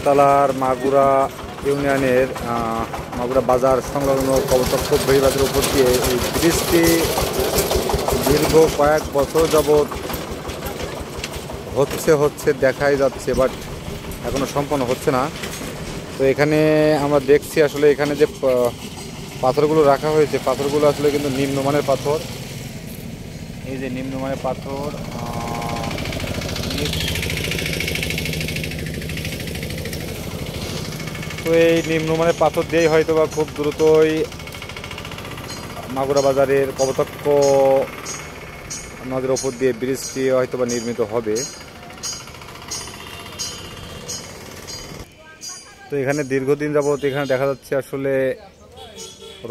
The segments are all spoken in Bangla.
বটতলার মাগুরা ইউনিয়নের মাগুরা বাজার সংলগ্ন কবতক্ষ বেড়িবাঁধের উপর দিয়ে এই ব্রিজটি দীর্ঘ কয়েক বছর যাবৎ হচ্ছে দেখাই যাচ্ছে, বাট এখনো সম্পন্ন হচ্ছে না। তো এখানে আমরা দেখছি আসলে এখানে যে পাথরগুলো রাখা হয়েছে, পাথরগুলো আসলে কিন্তু নিম্নমানের পাথর। এই যে নিম্নমানের পাথর, তো এই নিম্নমানের পাথর দিয়েই হয়তো বা খুব দ্রুতই মাগুরা বাজারের কবতক্ষ নদের ওপর দিয়ে ব্রিজটি হয়তো বা নির্মিত হবে। তো এখানে দীর্ঘদিন যাবত এখানে দেখা যাচ্ছে আসলে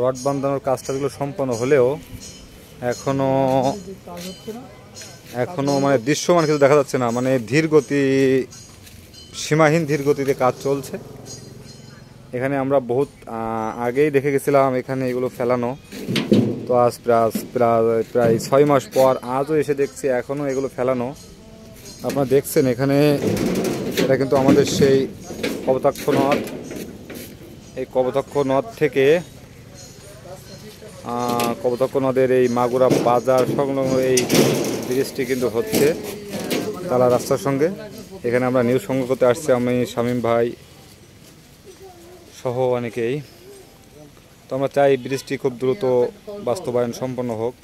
রড বাঁধানোর কাজটাগুলো সম্পন্ন হলেও এখনো মানে দৃশ্যমান কিছু দেখা যাচ্ছে না, মানে সীমাহীন ধীর গতিতে কাজ চলছে। এখানে আমরা বহুত আগেই দেখে গেছিলাম এখানে এগুলো ফেলানো, তো আজ প্রায় 6 মাস পর আজও এসে দেখছি এখনও এগুলো ফেলানো। আপনারা দেখছেন এখানে, এটা কিন্তু আমাদের সেই কবতক্ষ নদ। এই কবতক্ষ নদ থেকে কবতক্ষ নদের এই মাগুরা বাজার সংলগ্ন এই ব্রিজটি কিন্তু হচ্ছে তালা রাস্তার সঙ্গে। এখানে আমরা নিউজ সংগ্রহ করতে আসছি, আমি শামীম ভাই সহ অনেকেই। তো আমরা চাই ব্রিজটি খুব দ্রুত বাস্তবায়ন সম্পন্ন হোক।